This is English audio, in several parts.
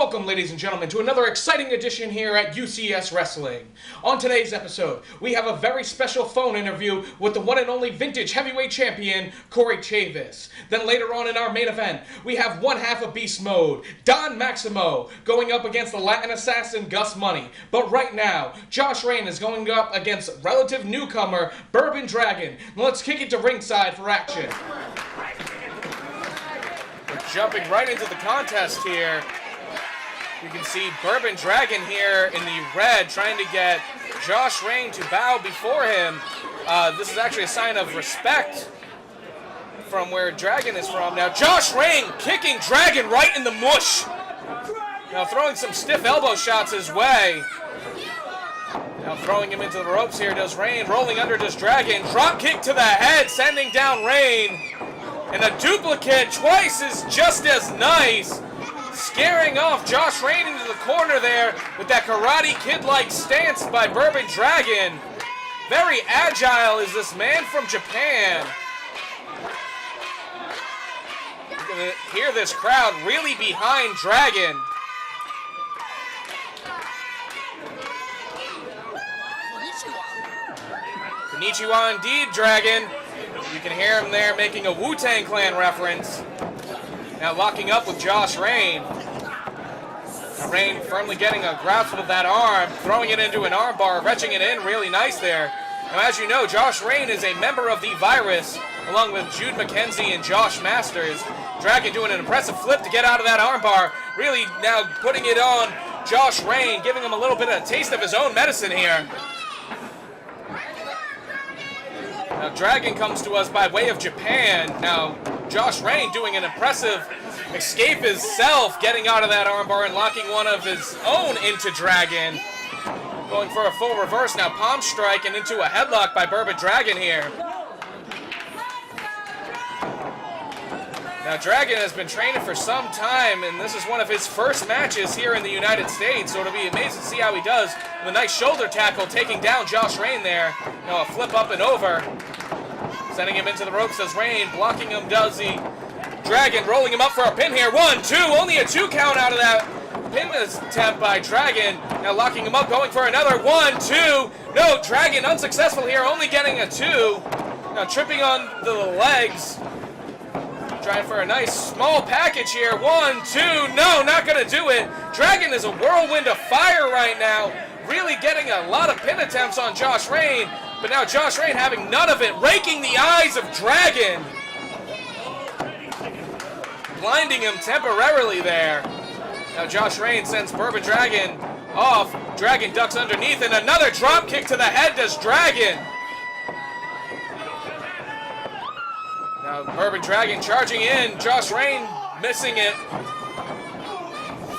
Welcome, ladies and gentlemen, to another exciting edition here at UCS Wrestling. On today's episode, we have a very special phone interview with the one and only vintage heavyweight champion, Kory Chavis. Then later on in our main event, we have one half of Beast Mode, Don Maximo, going up against the Latin assassin, Gus Money. But right now, Josh Rayne is going up against relative newcomer, Bourbon Dragon. Let's kick it to ringside for action. We're jumping right into the contest here. You can see Bourbon Dragon here in the red trying to get Josh Rayne to bow before him. This is actually a sign of respect from where Dragon is from. Now Josh Rayne kicking Dragon right in the mush. Now throwing some stiff elbow shots his way. Now throwing him into the ropes here does Rayne. Rolling under does Dragon. Drop kick to the head sending down Rayne. And a duplicate twice is just as nice. Scaring off Josh Rayne into the corner there with that Karate Kid-like stance by Bourbon Dragon. Very agile is this man from Japan. You're going to hear this crowd really behind Dragon. Konnichiwa indeed, Dragon. You can hear him there making a Wu-Tang Clan reference. Now locking up with Josh Rayne. Rayne firmly getting a grasp of that arm, throwing it into an armbar, retching it in really nice there. Now as you know, Josh Rayne is a member of the Virus, along with Jude McKenzie and Josh Masters. Dragon doing an impressive flip to get out of that armbar, really now putting it on Josh Rayne, giving him a little bit of a taste of his own medicine here. Now Dragon comes to us by way of Japan. Now Josh Rayne doing an impressive escape himself, getting out of that armbar and locking one of his own into Dragon. Going for a full reverse now, palm strike and into a headlock by Bourbon Dragon here. Now Dragon has been training for some time, and this is one of his first matches here in the United States, so it'll be amazing to see how he does. With a nice shoulder tackle taking down Josh Rayne there. Now a flip up and over. Sending him into the ropes as Rayne, blocking him does the Dragon, rolling him up for a pin here. 1, 2, only a 2 count out of that pin attempt by Dragon. Now locking him up, going for another 1, 2. No, Dragon unsuccessful here, only getting a 2. Now tripping on the legs. Trying for a nice small package here. 1, 2, no, not gonna do it. Dragon is a whirlwind of fire right now. Really getting a lot of pin attempts on Josh Rayne. But now Josh Rayne having none of it, raking the eyes of Dragon. Blinding him temporarily there. Now Josh Rayne sends Bourbon Dragon off. Dragon ducks underneath and another drop kick to the head does Dragon. Now Bourbon Dragon charging in. Josh Rayne missing it.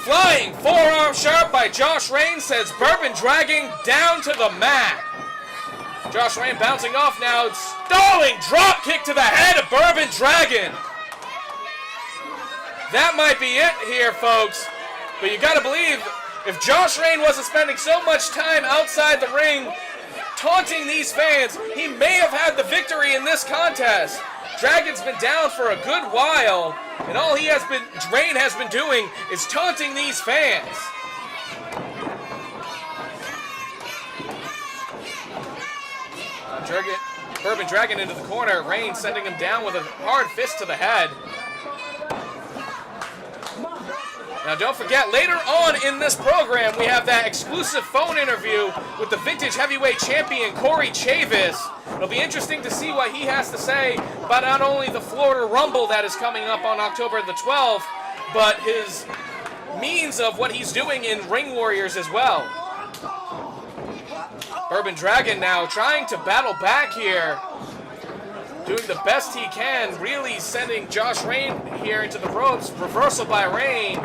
Flying forearm sharp by Josh Rayne sends Bourbon Dragon down to the mat. Josh Rayne bouncing off now, stalling drop kick to the head of Bourbon Dragon. That might be it here, folks. But you gotta believe, if Josh Rayne wasn't spending so much time outside the ring taunting these fans, he may have had the victory in this contest. Dragon's been down for a good while, and all Rayne has been doing is taunting these fans. Bourbon Dragon into the corner. Rayne sending him down with a hard fist to the head. Now don't forget, later on in this program, we have that exclusive phone interview with the vintage heavyweight champion, Kory Chavis. It'll be interesting to see what he has to say about not only the Florida Rumble that is coming up on October the 12th, but his means of what he's doing in Ring Warriors as well. Bourbon Dragon now trying to battle back here. Doing the best he can, really sending Josh Rayne here into the ropes. Reversal by Rayne.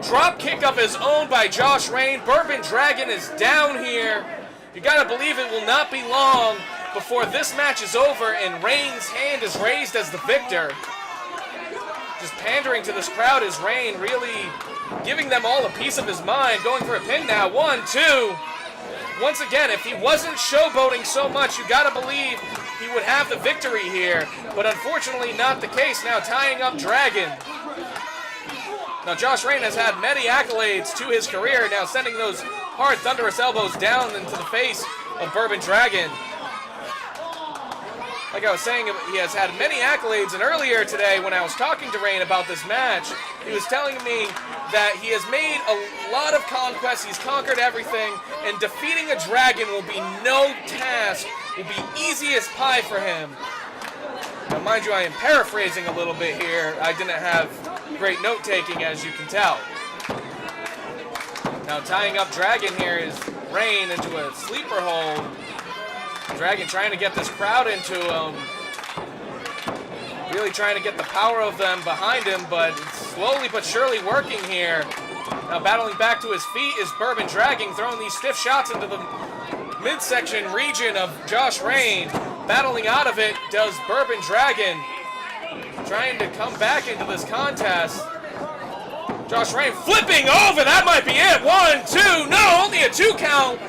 Drop kick of his own by Josh Rayne. Bourbon Dragon is down here. You gotta believe it will not be long before this match is over and Rayne's hand is raised as the victor. Just pandering to this crowd is Rayne, really giving them all a piece of his mind. Going for a pin now. 1, 2. Once again, if he wasn't showboating so much, you gotta believe he would have the victory here. But unfortunately not the case. Now tying up Dragon. Now Josh Rayne has had many accolades to his career, now sending those hard thunderous elbows down into the face of Bourbon Dragon. Like I was saying, he has had many accolades, and earlier today when I was talking to Rayne about this match, he was telling me that he has made a lot of conquests, he's conquered everything, and defeating a dragon will be no task, will be easy as pie for him. Now mind you, I am paraphrasing a little bit here. I didn't have great note-taking, as you can tell. Now tying up Dragon here is Rayne into a sleeper hold. Dragon trying to get this crowd into him. Really trying to get the power of them behind him, but it's slowly but surely working here. Now battling back to his feet is Bourbon Dragon, throwing these stiff shots into the midsection region of Josh Rayne. Battling out of it does Bourbon Dragon, trying to come back into this contest. Josh Rayne flipping over, that might be it. 1, 2, no, only a 2 count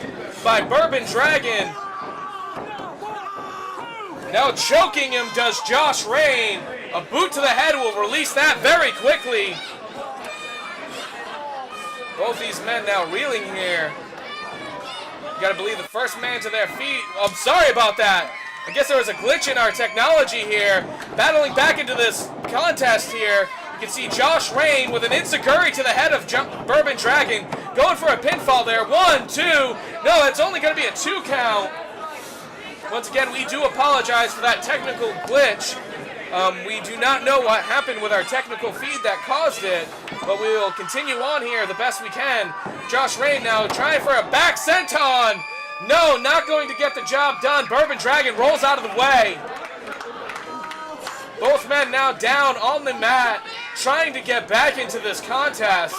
by Bourbon Dragon. Now choking him does Josh Rayne. A boot to the head will release that very quickly. Both these men now reeling here. You gotta believe the first man to their feet. I'm sorry about that. I guess there was a glitch in our technology here. Battling back into this contest here. You can see Josh Rayne with an enziguri to the head of Bourbon Dragon. Going for a pinfall there. 1, 2. No, it's only gonna be a 2 count. Once again, we do apologize for that technical glitch. We do not know what happened with our technical feed that caused it, but we will continue on here the best we can. Josh Rayne now trying for a back senton. No, not going to get the job done. Bourbon Dragon rolls out of the way. Both men now down on the mat, trying to get back into this contest.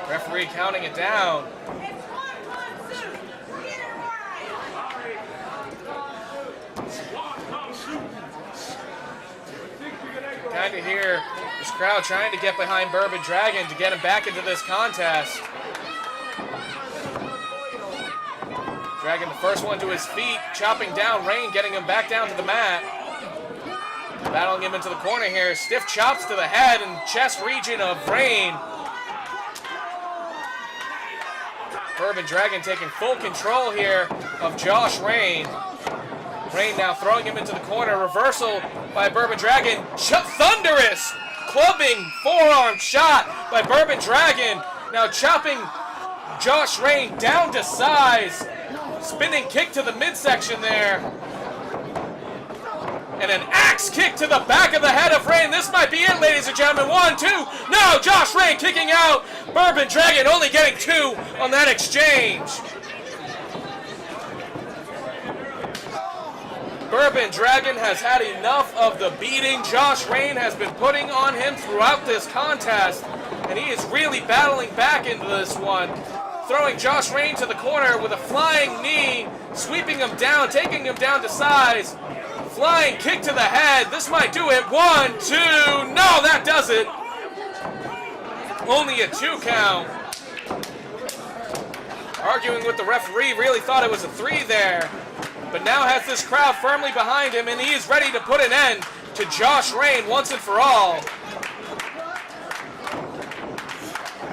Referee counting it down. Kind of hear this crowd trying to get behind Bourbon Dragon to get him back into this contest. Dragon the first one to his feet, chopping down Rayne, getting him back down to the mat. Battling him into the corner here. Stiff chops to the head and chest region of Rayne. Bourbon Dragon taking full control here of Josh Rayne. Rayne now throwing him into the corner. Reversal by Bourbon Dragon. Thunderous clubbing forearm shot by Bourbon Dragon. Now chopping Josh Rayne down to size. Spinning kick to the midsection there. And an axe kick to the back of the head of Rayne. This might be it, ladies and gentlemen. 1, 2. No, Josh Rayne kicking out. Bourbon Dragon only getting 2 on that exchange. Bourbon Dragon has had enough of the beating Josh Rayne has been putting on him throughout this contest. And he is really battling back into this one. Throwing Josh Rayne to the corner with a flying knee. Sweeping him down, taking him down to size. Flying kick to the head. This might do it. 1, 2. No, that does it. Only a 2 count. Arguing with the referee. Really thought it was a 3 there. But now has this crowd firmly behind him, and he is ready to put an end to Josh Rayne once and for all.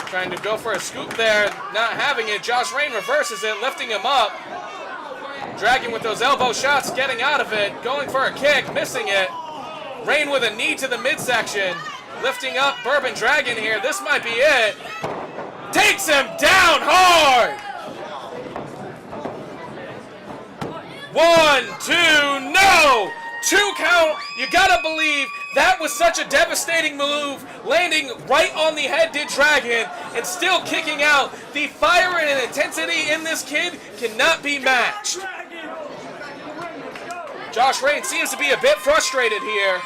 Trying to go for a scoop there. Not having it. Josh Rayne reverses it, lifting him up. Dragon with those elbow shots, getting out of it. Going for a kick, missing it. Rayne with a knee to the midsection. Lifting up Bourbon Dragon here. This might be it. Takes him down hard. 1, 2, no! 2 count. You gotta believe that was such a devastating move. Landing right on the head did Dragon, and still kicking out. The fire and intensity in this kid cannot be matched. Josh Rayne seems to be a bit frustrated here.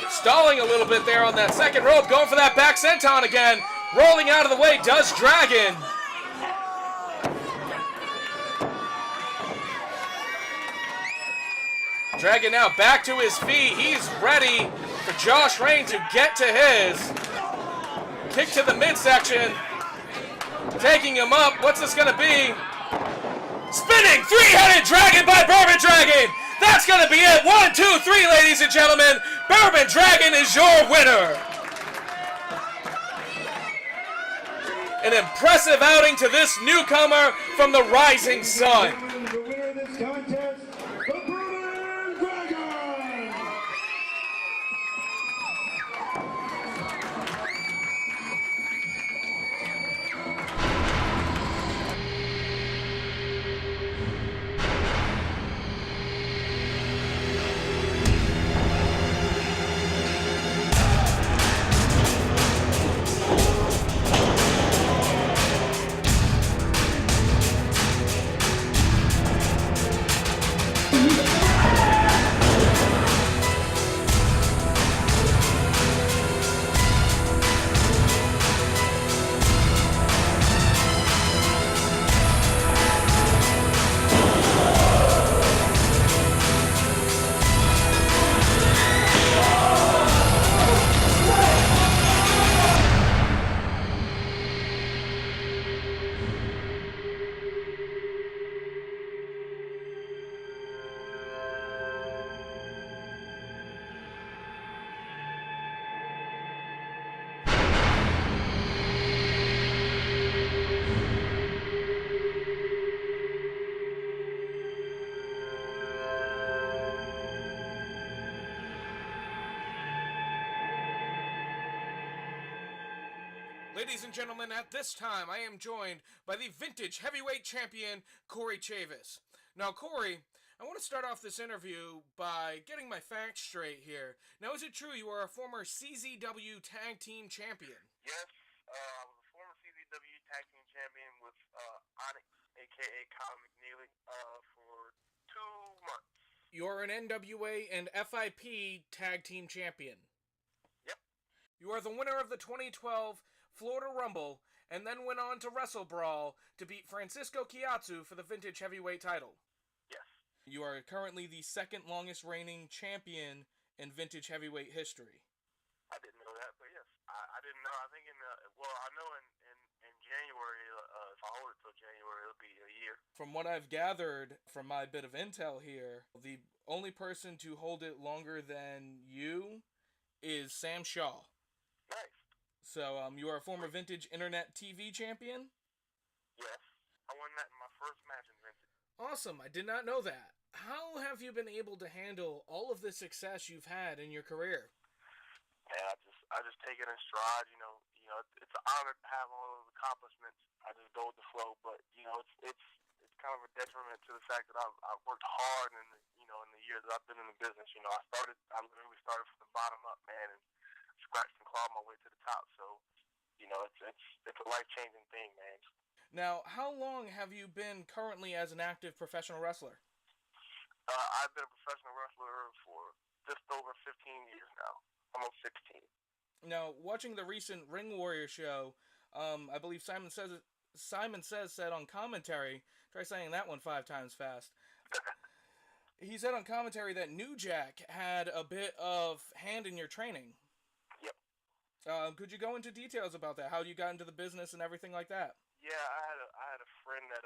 Stalling a little bit there on that second rope. Going for that back senton again. Rolling out of the way does Dragon. Dragon now back to his feet. He's ready for Josh Rayne to get to his. Kick to the midsection. Taking him up. What's this going to be? Spinning three-headed dragon by Bourbon Dragon. That's going to be it. 1, 2, 3, ladies and gentlemen. Bourbon Dragon is your winner. An impressive outing to this newcomer from the Rising Sun. The winner of this contest, the Bourbon Dragon! Ladies and gentlemen, at this time, I am joined by the vintage heavyweight champion, Kory Chavis. Now, Kory, I want to start off this interview by getting my facts straight here. Now, is it true you are a former CZW Tag Team Champion? Yes, I was a former CZW Tag Team Champion with Onyx, a.k.a. Kyle McNeely, for 2 months. You're an NWA and FIP Tag Team Champion. Yep. You are the winner of the 2012 Florida Rumble, and then went on to Wrestle Brawl to beat Francisco Chiazzu for the vintage heavyweight title. Yes. You are currently the second longest reigning champion in vintage heavyweight history. I didn't know that, but yes. I didn't know. I think I know in January, if I hold it till January, it'll be a year. From what I've gathered from my bit of intel here, the only person to hold it longer than you is Sam Shaw. Nice. So, you are a former vintage internet TV champion? Yes. I won that in my first match in vintage. Awesome. I did not know that. How have you been able to handle all of the success you've had in your career? Yeah, I just take it in stride. You know, it's an honor to have all those accomplishments. I just go with the flow, but it's kind of a detriment to the fact that I've worked hard in the years that I've been in the business. I literally started from the bottom up, man, and scratched and clawed my way to the top. So, it's a life-changing thing, man. Now, how long have you been currently as an active professional wrestler? I've been a professional wrestler for just over 15 years now, almost 16. Now, watching the recent Ring Warrior show, I believe Simon Says said on commentary, try saying that one 5 times fast. He said on commentary that New Jack had a bit of hand in your training. Could you go into details about that? How you got into the business and everything like that? Yeah, I had a friend that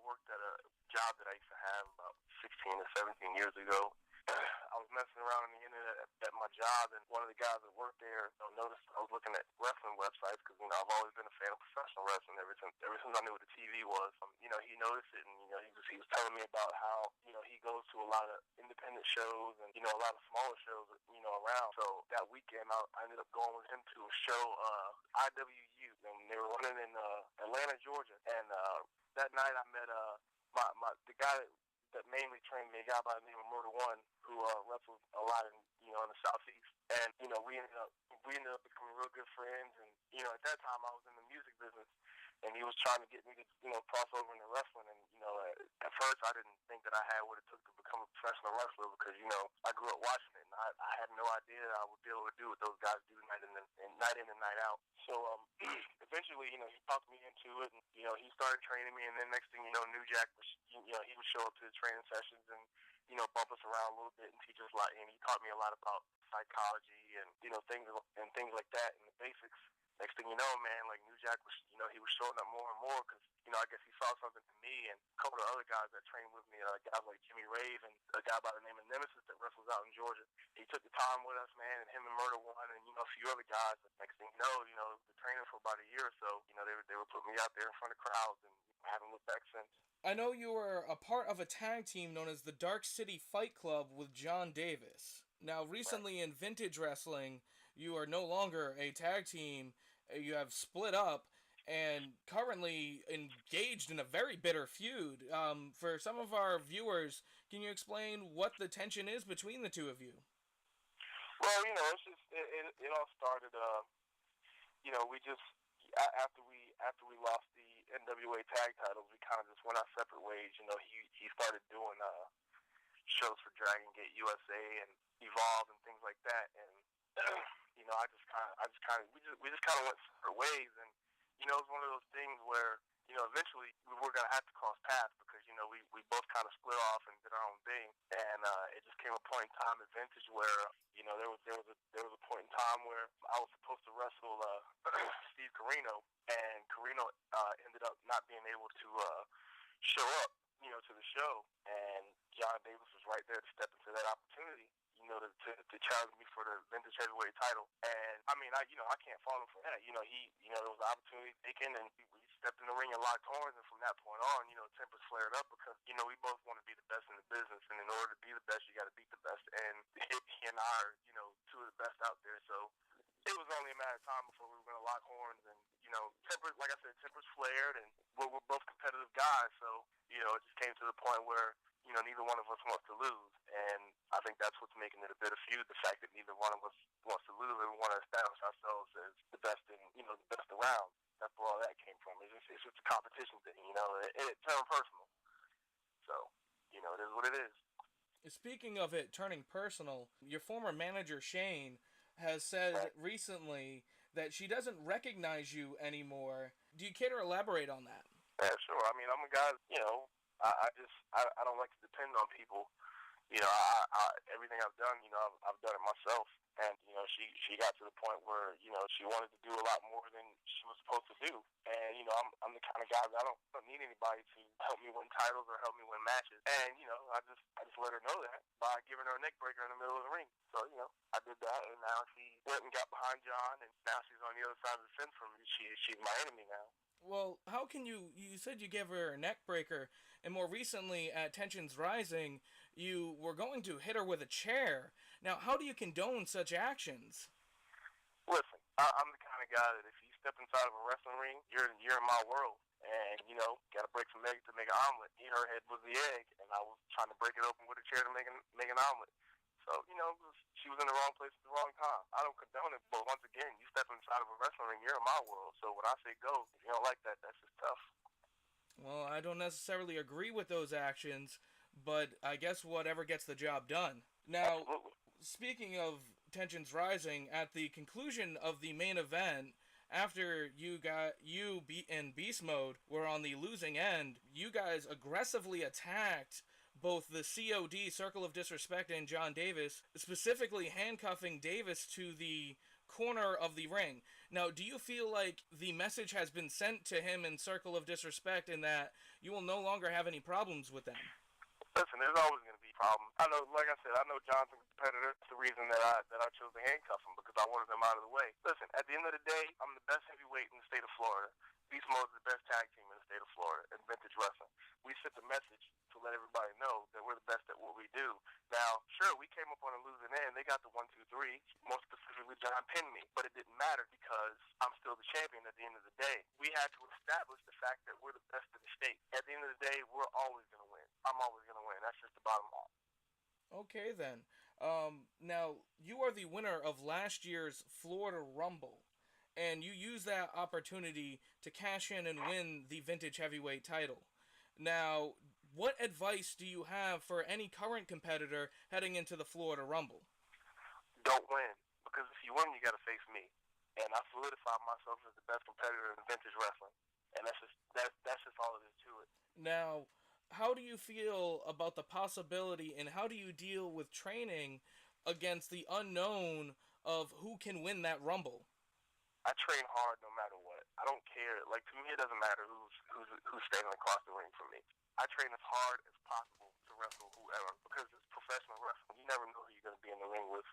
worked at a job that I used to have about 16 or 17 years ago. I was messing around on the internet at my job, and one of the guys that worked there noticed I was looking at wrestling websites because I've always been a fan of professional wrestling ever since I knew what the TV was. He noticed it, and he was telling me about how he goes to a lot of independent shows and a lot of smaller shows around. So that weekend I ended up going with him to a show, IWU, and they were running in Atlanta, Georgia. And that night I met the guy that mainly trained me, a guy by the name of Murder One, who wrestles a lot in the Southeast. And we ended up becoming real good friends. And at that time I was in the music business, and he was trying to get me to cross over into wrestling. And at first I didn't think that I had what it took to become a professional wrestler because I grew up watching it, and I had no idea that I would be able to do what those guys do night in and night out. So eventually he talked me into it, and he started training me. And then next thing you know, New Jack was he would show up to the training sessions and bump us around a little bit and teach us a lot. And he taught me a lot about psychology and things like that and the basics next thing you know, man, like New Jack was, he was showing up more and more because, I guess he saw something in me and a couple of other guys that trained with me, guys like Jimmy Rave and a guy by the name of Nemesis that wrestles out in Georgia. He took the time with us, man, and him and Murder One and, a few other guys. Next thing you know, the training for about a year or so, they were putting me out there in front of crowds, and I haven't looked back since. I know you were a part of a tag team known as the Dark City Fight Club with John Davis. Now, recently in Vintage Wrestling, you are no longer a tag team. You have split up and currently engaged in a very bitter feud. For some of our viewers, can you explain what the tension is between the two of you? Well, it's just it all started. We just after we lost the NWA tag titles, we kind of just went our separate ways. He started doing shows for Dragon Gate USA and Evolve and things like that, and we just kind of went separate ways, and it was one of those things where eventually we were gonna have to cross paths because we both kind of split off and did our own thing, and it just came a point in time at Vintage where there was a point in time where I was supposed to wrestle Steve Corino, and Corino ended up not being able to show up to the show, and John Davis was right there to step into that opportunity, to challenge me for the Vintage Heavyweight title. And I mean, I can't fault him for that. There was an opportunity taken, and we stepped in the ring and locked horns. And from that point on, tempers flared up because we both want to be the best in the business, and in order to be the best, you got to beat the best. And he and I are, two of the best out there. So it was only a matter of time before we were going to lock horns. And tempers, like I said, tempers flared, and we're both competitive guys. So it just came to the point where neither one of us wants to lose, and I think that's what's making it a bitter feud. The fact that neither one of us wants to lose, and we want to establish ourselves as the best the best around. That's where all that came from. It's just a competition thing, it turned personal. So, it is what it is. Speaking of it turning personal, your former manager Shane has said recently that she doesn't recognize you anymore. Do you care to elaborate on that? Yeah, sure. I mean, I'm a guy, I don't like to depend on people. Everything I've done, I've done it myself. And, she got to the point where, she wanted to do a lot more than she was supposed to do. And, I'm the kind of guy that I don't need anybody to help me win titles or help me win matches. And, I just let her know that by giving her a neck breaker in the middle of the ring. So, I did that, and now she went and got behind John, and now she's on the other side of the fence from me. She's my enemy now. Well, how can you said you gave her a neck breaker, and more recently at Tensions Rising, you were going to hit her with a chair. Now, how do you condone such actions? Listen, I'm the kind of guy that if you step inside of a wrestling ring, you're in my world. And, got to break some eggs to make an omelet. Her head was the egg, and I was trying to break it open with a chair to make an omelet. So, she was in the wrong place at the wrong time. I don't condone it, but once again, you step inside of a wrestling ring, you're in my world. So when I say go, if you don't like that, that's just tough. Well, I don't necessarily agree with those actions, but I guess whatever gets the job done. Now, Absolutely. Speaking of Tensions Rising, at the conclusion of the main event, after you and Beast Mode were on the losing end, you guys aggressively attacked both the COD, Circle of Disrespect, and John Davis, specifically handcuffing Davis to the corner of the ring. Now, do you feel like the message has been sent to him in Circle of Disrespect and that you will no longer have any problems with them? Listen, there's always going to be problems. I know, like I said, I know John's a competitor. It's the reason that I chose to handcuff him, because I wanted him out of the way. Listen, at the end of the day, I'm the best heavyweight in the state of Florida. Beast Mode is the best tag team in the state of Florida in Vintage Wrestling. We sent the message to let everybody know that we're the best at what we do. Now, sure, we came up on a losing end. They got the 1, 2, 3. More specifically, John pinned me. But it didn't matter because I'm still the champion at the end of the day. We had to establish the fact that we're the best in the state. At the end of the day, we're always going to win. I'm always going to win. That's just the bottom line. Okay, then. Now, you are the winner of last year's Florida Rumble, and you use that opportunity to cash in and win the Vintage Heavyweight title. Now, what advice do you have for any current competitor heading into the Florida Rumble? Don't win, because if you win, you got to face me. And I solidified myself as the best competitor in Vintage Wrestling, and that's just all it is to it. Now, how do you feel about the possibility, and how do you deal with training against the unknown of who can win that Rumble? I train hard no matter what. I don't care. Like, to me, it doesn't matter who's standing across the ring from me. I train as hard as possible to wrestle whoever because it's professional wrestling. You never know who you're going to be in the ring with.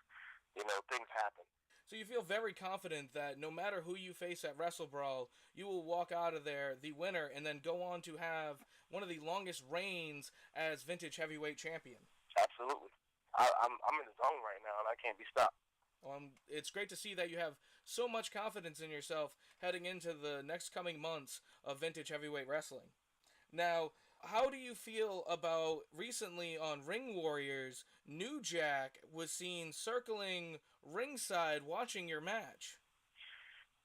You know, things happen. So you feel very confident that no matter who you face at Wrestle Brawl, you will walk out of there the winner and then go on to have one of the longest reigns as Vintage Heavyweight Champion. Absolutely. I'm in the zone right now, and I can't be stopped. It's great to see that you have so much confidence in yourself heading into the next coming months of Vintage Heavyweight Wrestling. Now, how do you feel about recently on Ring Warriors, New Jack was seen circling ringside watching your match?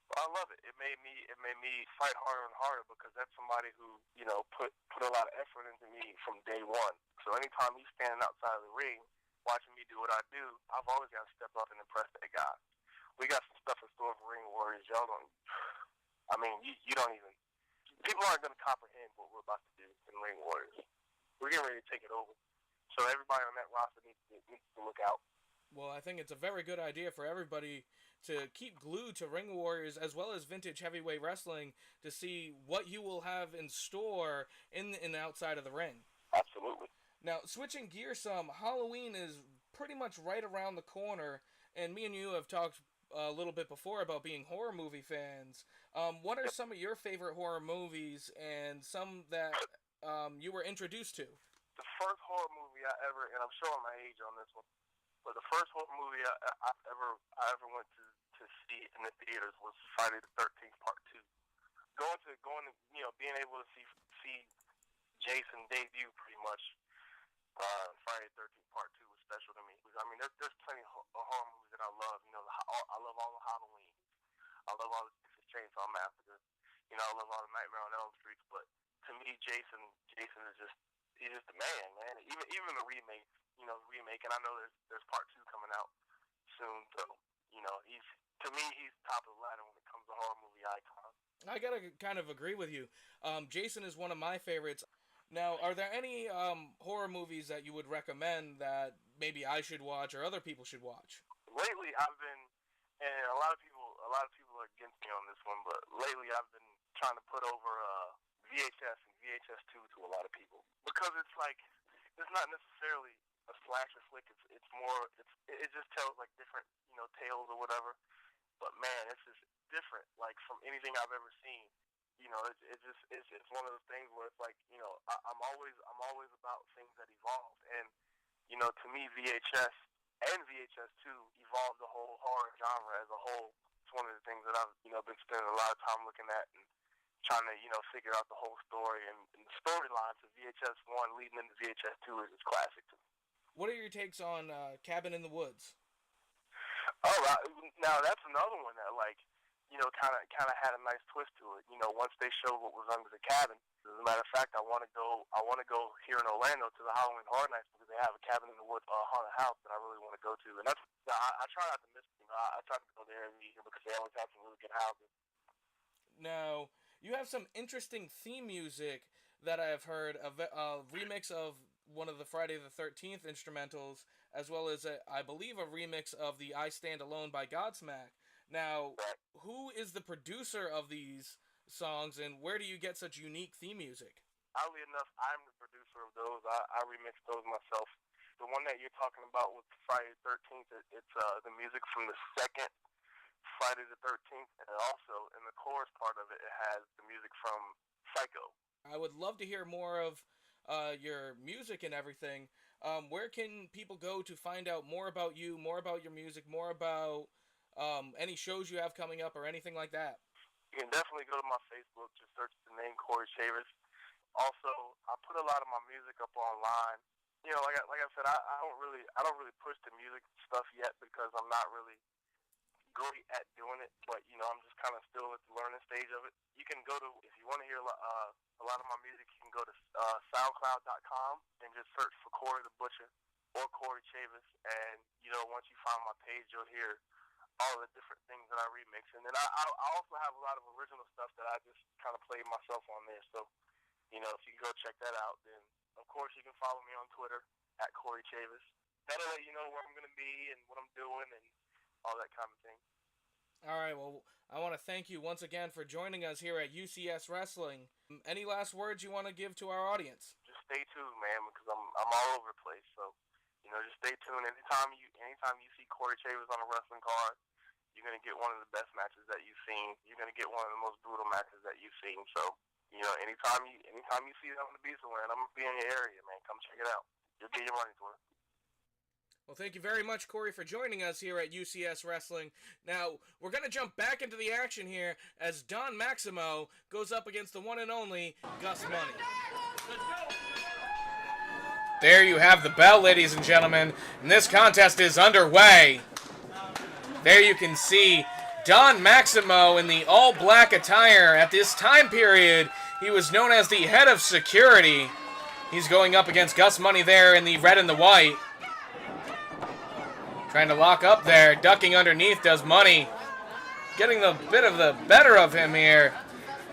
Well, I love it. It made me fight harder and harder because that's somebody who, you know, put a lot of effort into me from day one. So anytime he's standing outside of the ring watching me do what I do, I've always got to step up and impress that guy. We got some stuff in store for Ring Warriors. Y'all don't, I mean, you don't even, people aren't going to comprehend what we're about to do in Ring Warriors. We're getting ready to take it over. So everybody on that roster needs to look out. Well, I think it's a very good idea for everybody to keep glued to Ring Warriors as well as Vintage Heavyweight Wrestling to see what you will have in store in and outside of the ring. Absolutely. Now, switching gears some, Halloween is pretty much right around the corner, and me and you have talked a little bit before about being horror movie fans. What are some of your favorite horror movies and some that you were introduced to? The first horror movie I ever, and I'm showing my age on this one, but the first horror movie I ever went to see in the theaters was Friday the 13th Part 2. Going to being able to see Jason debut pretty much. Friday the 13th Part 2 was special to me. I mean, there's plenty of horror movies that I love. You know, I love all the Halloween. I love all the Texas Chainsaw Massacre. You know, I love all the Nightmare on Elm Street. But to me, Jason is just he's just the man. Even the remake, and I know there's Part 2 coming out soon. So he's top of the ladder when it comes to horror movie icons. I gotta kind of agree with you. Jason is one of my favorites. Now, are there any horror movies that you would recommend that maybe I should watch or other people should watch? Lately, I've been, and a lot of people are against me on this one, but lately I've been trying to put over VHS and VHS 2 to a lot of people because it's like it's not necessarily a slasher flick. It's more it just tells like different tales or whatever. But man, it's just different like from anything I've ever seen. It's one of those things where it's like I'm always about things that evolve, and to me VHS and VHS 2 evolved the whole horror genre as a whole. It's one of the things that I've been spending a lot of time looking at and trying to figure out the whole story, and the storyline to VHS 1 leading into VHS 2 is classic to me. What are your takes on Cabin in the Woods? Oh, now that's another one that kind of had a nice twist to it. Once they showed what was under the cabin. As a matter of fact, I want to go here in Orlando to the Halloween Horror Nights because they have a Cabin in the Woods haunted house that I really want to go to, and I try not to miss. I try to go there every year because they always have some really good houses. Now, you have some interesting theme music that I have heard, a remix of one of the Friday the 13th instrumentals, as well as I believe a remix of the I Stand Alone by Godsmack. Now, who is the producer of these songs, and where do you get such unique theme music? Oddly enough, I'm the producer of those. I remixed those myself. The one that you're talking about with Friday the 13th, it's the music from the second Friday the 13th, and also in the chorus part of it, it has the music from Psycho. I would love to hear more of your music and everything. Where can people go to find out more about you, more about your music, more about any shows you have coming up or anything like that? You can definitely go to my Facebook, just search the name Kory Chavis. Also, I put a lot of my music up online. Like I said, I don't really push the music stuff yet because I'm not really great at doing it. But I'm just kind of still at the learning stage of it. You can go to, if you want to hear a lot of my music, you can go to SoundCloud.com and just search for Kory the Butcher or Kory Chavis, and once you find my page, you'll hear all the different things that I remix. And then I also have a lot of original stuff that I just kind of played myself on there. So, if you can go check that out, then of course you can follow me on Twitter at Kory Chavis. That'll let you know where I'm going to be and what I'm doing and all that kind of thing. All right, well, I want to thank you once again for joining us here at UCS Wrestling. Any last words you want to give to our audience? Just stay tuned, man, because I'm all over the place. So, just stay tuned. Anytime you see Kory Chavis on a wrestling card, you're gonna get one of the best matches that you've seen. You're gonna get one of the most brutal matches that you've seen. So, anytime you see that on the Beast Land, I'm gonna be in your area, man. Come check it out. You'll get your money's worth. Well, thank you very much, Kory, for joining us here at UCS Wrestling. Now, we're going to jump back into the action here as Don Maximo goes up against the one and only Gus Money. There you have the bell, ladies and gentlemen, and this contest is underway. There you can see Don Maximo in the all-black attire. At this time period, he was known as the head of security. He's going up against Gus Money there in the red and the white. Trying to lock up there, ducking underneath does Money. Getting a bit of the better of him here.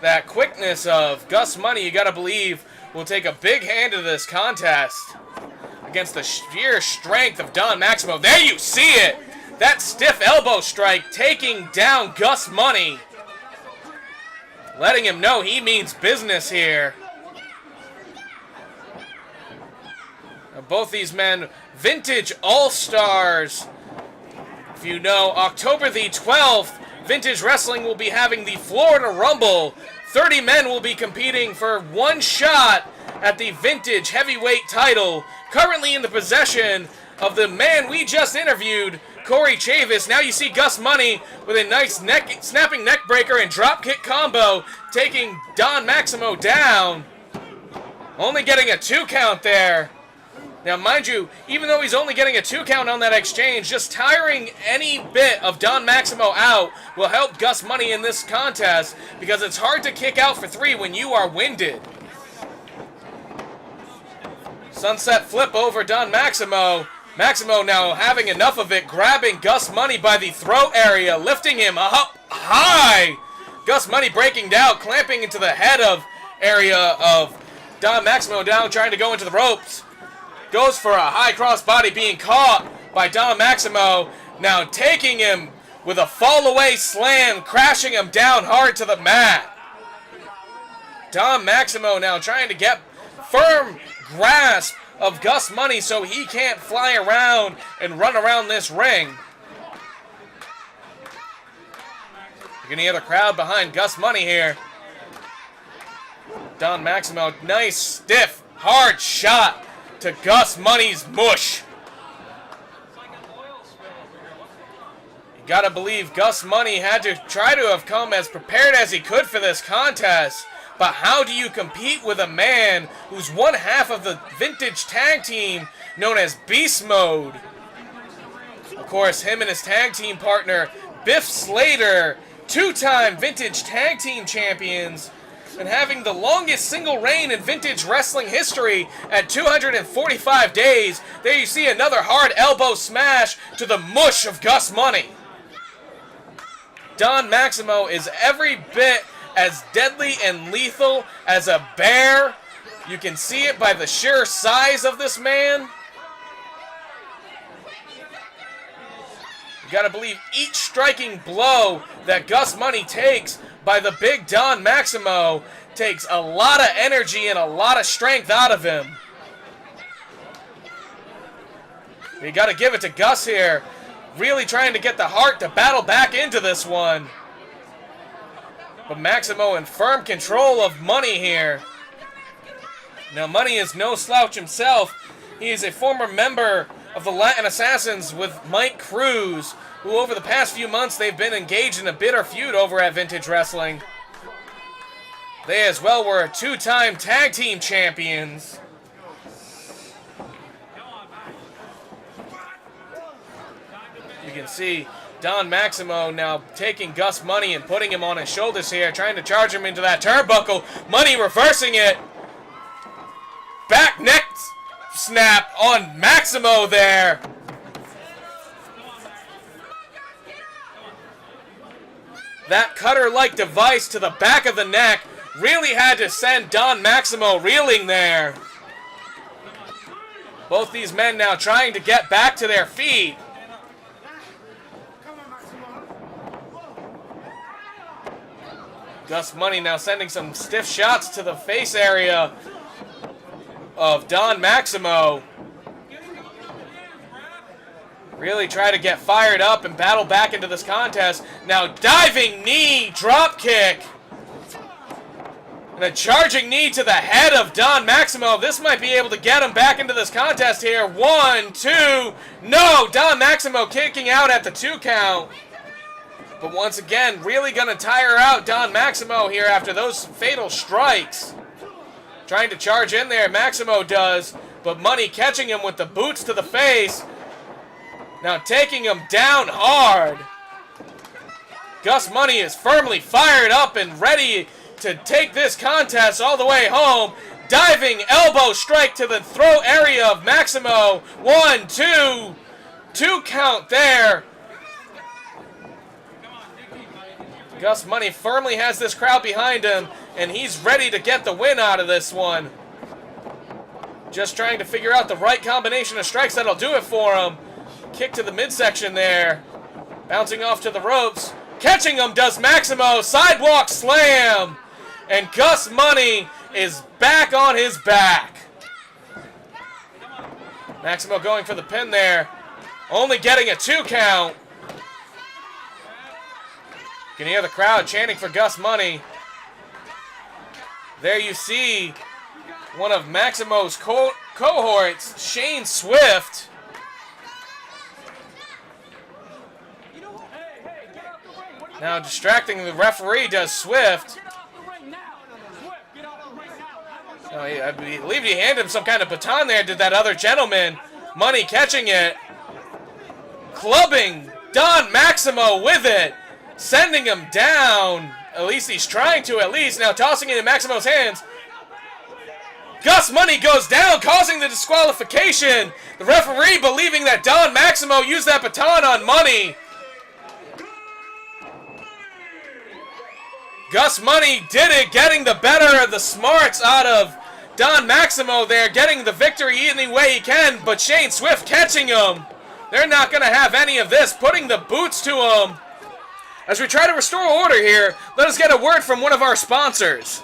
That quickness of Gus Money, you gotta believe, will take a big hand to this contest. Against the sheer strength of Don Maximo. There you see it! That stiff elbow strike taking down Gus Money. Letting him know he means business here. Now, both these men, vintage all-stars. If you know, October the 12th, Vintage Wrestling will be having the Florida Rumble. 30 men will be competing for one shot at the Vintage Heavyweight title, currently in the possession of the man we just interviewed, Kory Chavis. Now you see Gus Money with a nice snapping neck breaker and dropkick combo, taking Don Maximo down. Only getting a 2 count there. Now, mind you, even though he's only getting a 2 count on that exchange, just tiring any bit of Don Maximo out will help Gus Money in this contest, because it's hard to kick out for 3 when you are winded. Sunset flip over Don Maximo. Maximo now having enough of it, grabbing Gus Money by the throat area, lifting him up high. Gus Money breaking down, clamping into the head of area of Don Maximo down, trying to go into the ropes. Goes for a high cross body, being caught by Don Maximo. Now taking him with a fall away slam, crashing him down hard to the mat. Don Maximo now trying to get firm grasp of Gus Money so he can't fly around and run around this ring. You're gonna hear the crowd behind Gus Money here. Don Maximo, nice, stiff, hard shot to Gus Money's mush. You gotta believe Gus Money had to try to have come as prepared as he could for this contest. But how do you compete with a man who's one half of the Vintage tag team known as Beast Mode? Of course, him and his tag team partner, Biff Slater, 2-time Vintage tag team champions, and having the longest single reign in Vintage wrestling history at 245 days. There you see another hard elbow smash to the mush of Gus Money. Don Maximo is every bit as deadly and lethal as a bear. You can see it by the sheer size of this man. You gotta believe each striking blow that Gus Money takes by the big Don Maximo takes a lot of energy and a lot of strength out of him. You gotta give it to Gus here, really trying to get the heart to battle back into this one. But Maximo in firm control of Money here. Now Money is no slouch himself. He is a former member of the Latin Assassins with Mike Cruz, who over the past few months they've been engaged in a bitter feud over at Vintage Wrestling. They as well were 2-time tag team champions. You can see Don Maximo now taking Gus Money and putting him on his shoulders here, trying to charge him into that turnbuckle. Money reversing it. Back neck snap on Maximo there. That cutter-like device to the back of the neck really had to send Don Maximo reeling there. Both these men now trying to get back to their feet. Gus Money now sending some stiff shots to the face area of Don Maximo. Really try to get fired up and battle back into this contest. Now diving knee drop kick. And a charging knee to the head of Don Maximo. This might be able to get him back into this contest here. 1, 2. No! Don Maximo kicking out at the 2 count. But once again, really going to tire out Don Maximo here after those fatal strikes. Trying to charge in there, Maximo does. But Money catching him with the boots to the face. Now taking him down hard. Gus Money is firmly fired up and ready to take this contest all the way home. Diving elbow strike to the throat area of Maximo. 1, 2. 2 count there. Gus Money firmly has this crowd behind him, and he's ready to get the win out of this one. Just trying to figure out the right combination of strikes that'll do it for him. Kick to the midsection there. Bouncing off to the ropes. Catching him does Maximo. Sidewalk slam. And Gus Money is back on his back. Maximo going for the pin there. Only getting a 2 count. You can hear the crowd chanting for Gus Money. There you see one of Maximo's cohorts, Shane Swift. Now distracting the referee does Swift. I believe he handed him some kind of baton there to that other gentleman. Money catching it. Clubbing Don Maximo with it. Sending him down. At least he's trying to at least. Now tossing it in Maximo's hands. Gus Money goes down, causing the disqualification. The referee believing that Don Maximo used that baton on Money. Gus Money did it, getting the better of the smarts out of Don Maximo there, getting the victory any way he can, but Shane Swift catching him. They're not going to have any of this, putting the boots to him. As we try to restore order here, let us get a word from one of our sponsors.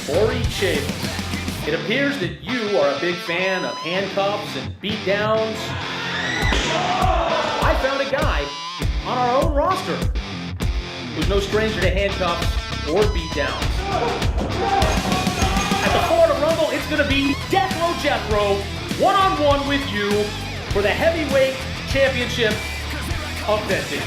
Kory Chavis. It appears that you are a big fan of handcuffs and beatdowns. I found a guy on our own roster who's no stranger to handcuffs or beatdowns. At the Florida Rumble, it's going to be Death Row Jethro one-on-one with you for the heavyweight championship of Vintage.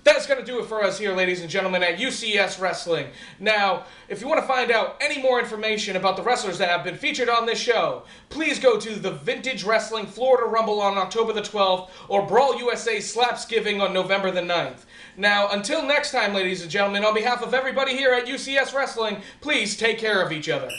That's going to do it for us here, ladies and gentlemen, at UCS Wrestling. Now, if you want to find out any more information about the wrestlers that have been featured on this show, please go to the Vintage Wrestling Florida Rumble on October the 12th or Brawl USA Slapsgiving on November the 9th. Now, until next time, ladies and gentlemen, on behalf of everybody here at UCS Wrestling, please take care of each other.